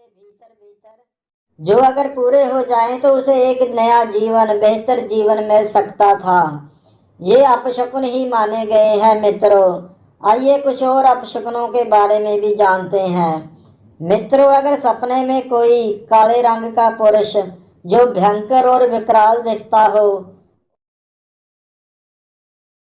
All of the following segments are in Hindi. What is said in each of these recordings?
के भीतर भीतर जो अगर पूरे हो जाएं तो उसे एक नया जीवन, बेहतर जीवन मिल सकता था। ये अपशकुन ही माने गए हैं मित्रों। आइए कुछ और अपशकुनों के बारे में भी जानते हैं। मित्रों, अगर सपने में कोई काले रंग का पुरुष जो भयंकर और विकराल दिखता हो,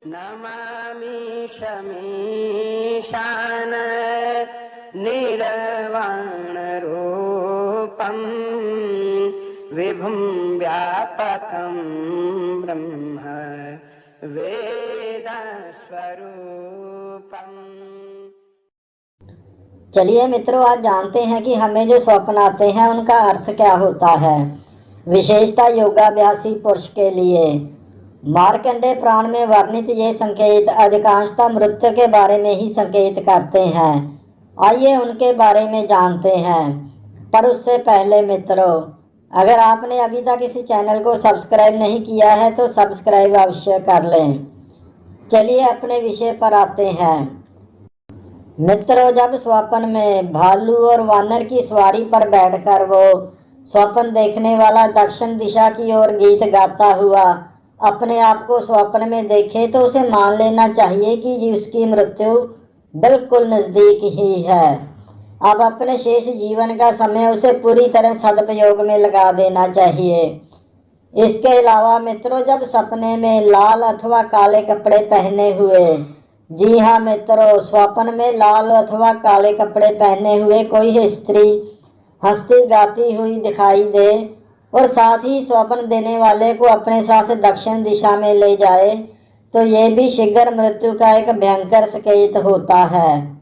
नमामि शमीशान निर्वाण रूपम विभुं व्यापकं ब्रह्म वेद स्वरूपम। चलिए मित्रों, आज जानते हैं कि हमें जो स्वप्न आते हैं उनका अर्थ क्या होता है, विशेषता योगाभ्यासी पुरुष के लिए। मार्कंडेय पुराण में वर्णित ये संकेत अधिकांशतः मृत्यु के बारे में ही संकेत करते हैं। आइए उनके बारे में जानते हैं। पर उससे पहले मित्रों, अगर आपने अभी तक इस चैनल को सब्सक्राइब नहीं किया है तो सब्सक्राइब अवश्य कर लें। चलिए अपने विषय पर आते हैं। मित्रों, जब स्वप्न में भालू और वानर की सवारी पर बैठकर वो स्वप्न देखने वाला दक्षिण दिशा की ओर गीत गाता हुआ अपने आप को स्वप्न में देखे तो उसे मान लेना चाहिए कि उसकी मृत्यु बिल्कुल नजदीक ही है। अब अपने शेष जीवन का समय उसे पूरी तरह सदुपयोग में लगा देना चाहिए। इसके अलावा मित्रों, जब सपने में लाल अथवा काले कपड़े पहने हुए, जी हाँ मित्रों, स्वप्न में लाल अथवा काले कपड़े पहने हुए कोई स्त्री हंसती गाती हुई दिखाई दे और साथ ही स्वप्न देने वाले को अपने साथ दक्षिण दिशा में ले जाए तो ये भी शीघ्र मृत्यु का एक भयंकर संकेत होता है।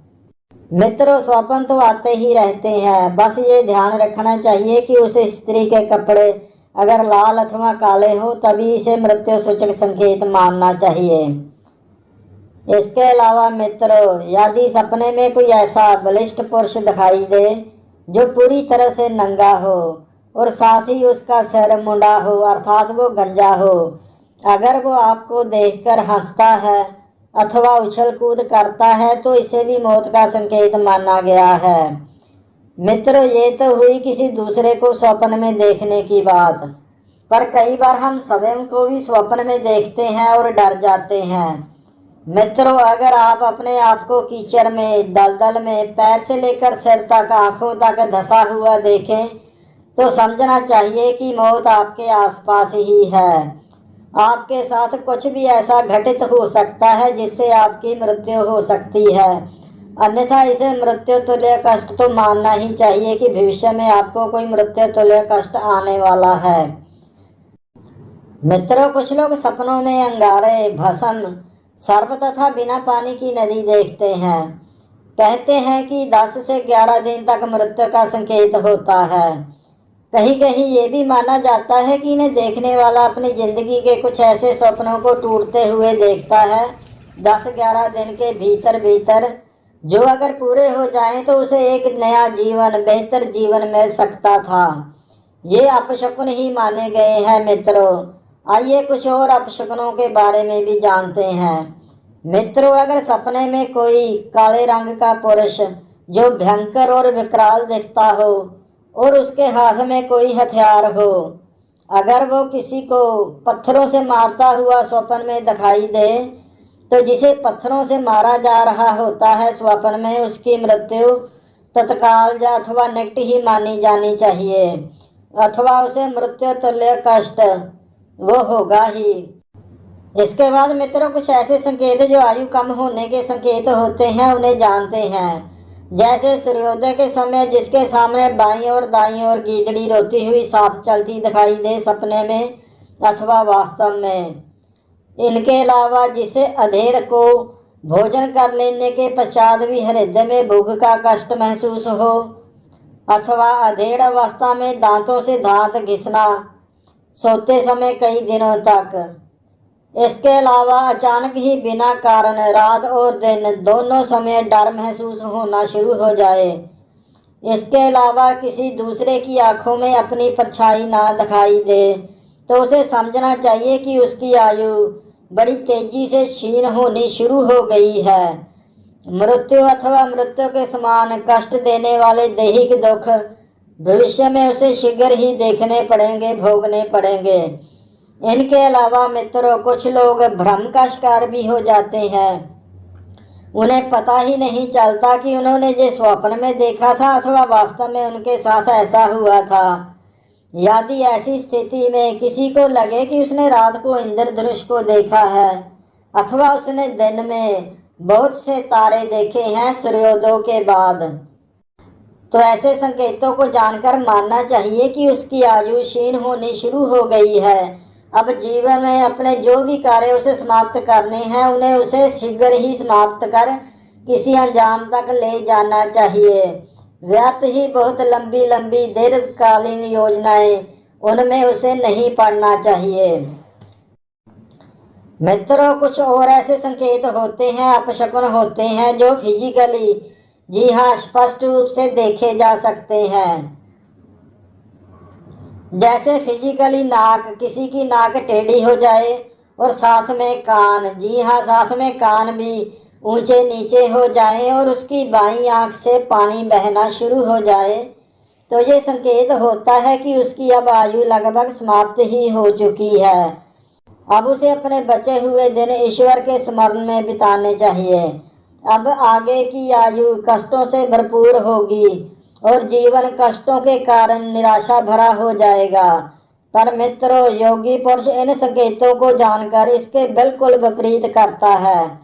मित्रों, स्वप्न तो आते ही रहते हैं, बस ये ध्यान रखना चाहिए कि उस स्त्री के कपड़े अगर लाल अथवा काले हो तभी इसे मृत्यु सूचक संकेत मानना चाहिए। इसके अलावा मित्रों, यदि सपने में कोई ऐसा बलिष्ठ पुरुष दिखाई दे जो पूरी तरह से नंगा हो और साथ ही उसका सिर मुंडा हो अर्थात वो गंजा हो, अगर वो आपको देखकर हंसता है अथवा उछल कूद करता है तो इसे भी मौत का संकेत माना गया है। मित्रों, ये तो हुई किसी दूसरे को स्वप्न में देखने की बात, पर कई बार हम स्वयं को भी स्वप्न में देखते हैं और डर जाते हैं। मित्रों, अगर आप अपने आप को कीचड़ में, दलदल में पैर से लेकर सिर तक, आंखों तक धंसा हुआ देखें तो समझना चाहिए कि मौत आपके आसपास ही है। आपके साथ कुछ भी ऐसा घटित हो सकता है जिससे आपकी मृत्यु हो सकती है, अन्यथा इसे मृत्यु तुल्य कष्ट तो मानना ही चाहिए कि भविष्य में आपको कोई मृत्यु तुल्य कष्ट आने वाला है। मित्रों, कुछ लोग सपनों में अंगारे, भस्म, सर्प तथा बिना पानी की नदी देखते हैं। कहते हैं कि 10 से 11 दिन तक मृत्यु का संकेत होता है। कहीं कहीं ये भी माना जाता है कि इन्हें देखने वाला अपनी जिंदगी के कुछ ऐसे स्वप्नों को टूटते हुए देखता है 10-11 दिन के भीतर भीतर, जो अगर पूरे हो जाएं तो उसे एक नया जीवन, बेहतर जीवन मिल सकता था। ये अपशकुन ही माने गए हैं मित्रों। आइए कुछ और अपशकुनों के बारे में भी जानते हैं। मित्रों, अगर सपने में कोई काले रंग का पुरुष जो भयंकर और विकराल दिखता हो और उसके हाथ में कोई हथियार हो, अगर वो किसी को पत्थरों से मारता हुआ स्वप्न में दिखाई दे तो जिसे पत्थरों से मारा जा रहा होता है स्वप्न में, उसकी मृत्यु तत्काल अथवा निकट ही मानी जानी चाहिए, अथवा उसे मृत्यु तुल्य कष्ट वो होगा ही। इसके बाद मित्रों, कुछ ऐसे संकेत जो आयु कम होने के संकेत होते हैं उन्हें जानते हैं। जैसे सूर्योदय के समय जिसके सामने बाईं और दाईं ओर गीदड़ी रोती हुई साथ चलती दिखाई दे सपने में अथवा वास्तव में। इनके अलावा जिसे अधेड़ को भोजन कर लेने के पश्चात भी हृदय में भूख का कष्ट महसूस हो, अथवा अधेड़ अवस्था में दांतों से दांत घिसना सोते समय कई दिनों तक। इसके अलावा अचानक ही बिना कारण रात और दिन दोनों समय डर महसूस होना शुरू हो जाए। इसके अलावा किसी दूसरे की आंखों में अपनी परछाई ना दिखाई दे तो उसे समझना चाहिए कि उसकी आयु बड़ी तेजी से क्षीण होनी शुरू हो गई है। मृत्यु अथवा मृत्यु के समान कष्ट देने वाले दैहिक दुख भविष्य में उसे शीघ्र ही देखने पड़ेंगे, भोगने पड़ेंगे। इनके अलावा मित्रों, कुछ लोग भ्रम का शिकार भी हो जाते हैं। उन्हें पता ही नहीं चलता कि उन्होंने जो स्वप्न में देखा था अथवा वास्तव में उनके साथ ऐसा हुआ था। यदि ऐसी स्थिति में किसी को लगे कि उसने रात को इंद्रधनुष को देखा है अथवा उसने दिन में बहुत से तारे देखे हैं सूर्योदय के बाद, तो ऐसे संकेतों को जानकर मानना चाहिए कि उसकी आयु क्षीण होनी शुरू हो गई है। अब जीवन में अपने जो भी कार्य उसे समाप्त करने हैं उन्हें उसे शीघ्र ही समाप्त कर किसी अंजाम तक ले जाना चाहिए। व्यर्थ ही बहुत लंबी लंबी दीर्घकालीन योजनाएं, उनमें उसे नहीं पड़ना चाहिए। मित्रों, कुछ और ऐसे संकेत होते हैं, अपशकुन होते हैं, जो फिजिकली, जी हाँ, स्पष्ट रूप से देखे जा सकते हैं। जैसे फिजिकली नाक, किसी की नाक टेढ़ी हो जाए और साथ में कान, जी हाँ, साथ में कान भी ऊंचे नीचे हो जाए और उसकी बाईं आंख से पानी बहना शुरू हो जाए, तो ये संकेत होता है कि उसकी अब आयु लगभग समाप्त ही हो चुकी है। अब उसे अपने बचे हुए दिन ईश्वर के स्मरण में बिताने चाहिए। अब आगे की आयु कष्टों से भरपूर होगी और जीवन कष्टों के कारण निराशा भरा हो जाएगा। पर मित्रों, योगी पुरुष इन संकेतों को जानकर इसके बिल्कुल विपरीत करता है।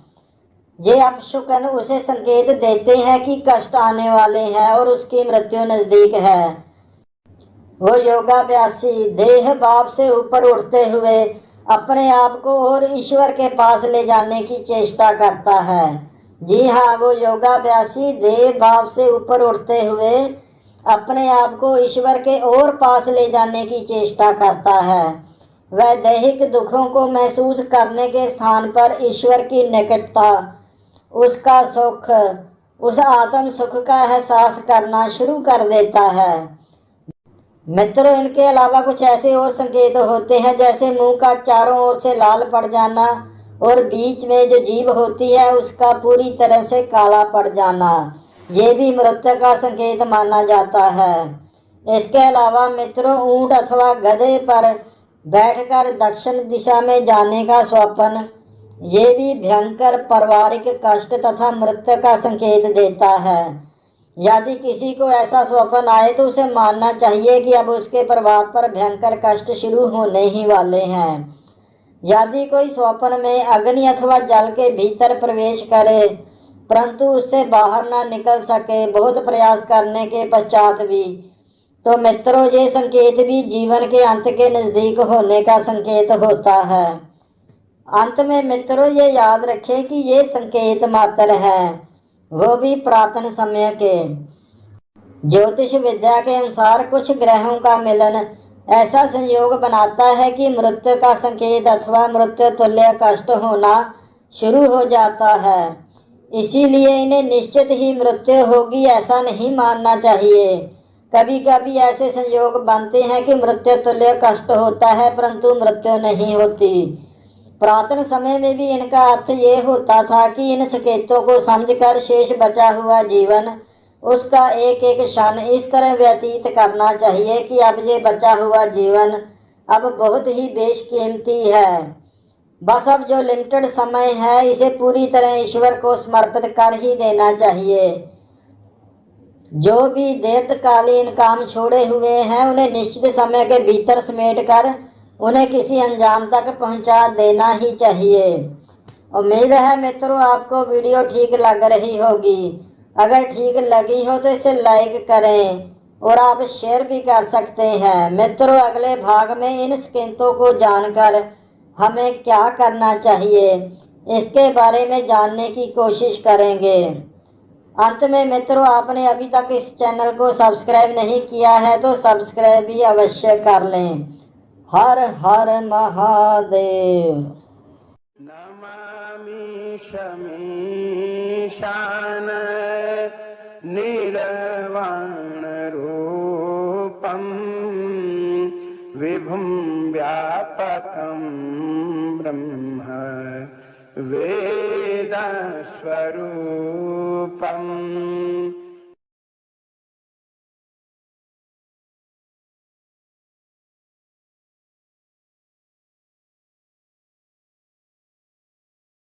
ये अपशकुन उसे संकेत देते हैं कि कष्ट आने वाले हैं और उसकी मृत्यु नजदीक है। वो योगाभ्यासी देह भाव से ऊपर उठते हुए अपने आप को और ईश्वर के पास ले जाने की चेष्टा करता है। जी हाँ, वो योगाभ्यासी देह भाव से ऊपर उठते हुए अपने आप को ईश्वर के और पास ले जाने की चेष्टा करता है। वह दैहिक दुखों को महसूस करने के स्थान पर ईश्वर की निकटता, उसका सुख, उस आत्म सुख का एहसास करना शुरू कर देता है। मित्रों, इनके अलावा कुछ ऐसे और संकेत होते हैं, जैसे मुंह का चारों ओर से लाल पड़ जाना और बीच में जो जीभ होती है उसका पूरी तरह से काला पड़ जाना। ये भी मृत्यु का संकेत माना जाता है। इसके अलावा मित्रों, ऊंट अथवा गधे पर बैठकर दक्षिण दिशा में जाने का स्वप्न, ये भी भयंकर पारिवारिक कष्ट तथा मृत्यु का संकेत देता है। यदि किसी को ऐसा स्वप्न आए तो उसे मानना चाहिए कि अब उसके परिवार पर भयंकर कष्ट शुरू होने ही वाले हैं। यदि कोई स्वप्न में अग्नि अथवा जल के भीतर प्रवेश करे परंतु उससे बाहर ना निकल सके बहुत प्रयास करने के पश्चात भी, तो मित्रों, ये संकेत भी जीवन के अंत के नजदीक होने का संकेत होता है। अंत में मित्रों, ये याद रखें कि ये संकेत मात्र है, वो भी प्रातः समय के। ज्योतिष विद्या के अनुसार कुछ ग्रहों का मिलन ऐसा संयोग बनाता है कि मृत्यु का संकेत अथवा मृत्यु तुल्य कष्ट होना शुरू हो जाता है। इसीलिए इन्हें निश्चित ही मृत्यु होगी ऐसा नहीं मानना चाहिए। कभी कभी ऐसे संयोग बनते हैं कि मृत्यु तुल्य कष्ट होता है परंतु मृत्यु नहीं होती। पुरातन समय में भी इनका अर्थ ये होता था कि इन संकेतों को समझकर शेष बचा हुआ जीवन, उसका एक एक क्षण इस तरह व्यतीत करना चाहिए कि अब ये बचा हुआ जीवन अब बहुत ही बेशकीमती है। बस अब जो लिमिटेड समय है इसे पूरी तरह ईश्वर को समर्पित कर ही देना चाहिए। जो भी दीर्घकालीन काम छोड़े हुए हैं उन्हें निश्चित समय के भीतर समेट कर उन्हें किसी अंजाम तक पहुंचा देना ही चाहिए। उम्मीद है मित्रों आपको वीडियो ठीक लग रही होगी। अगर ठीक लगी हो तो इसे लाइक करें और आप शेयर भी कर सकते हैं। मित्रों, अगले भाग में इन संकेतों को जानकर हमें क्या करना चाहिए इसके बारे में जानने की कोशिश करेंगे। अंत में मित्रों, आपने अभी तक इस चैनल को सब्सक्राइब नहीं किया है तो सब्सक्राइब भी अवश्य कर लें। हर हर महादेव। नमामि शमीशान निर्वाण रूपम विभुं व्यापकं ब्रह्म वेद स्वरूपम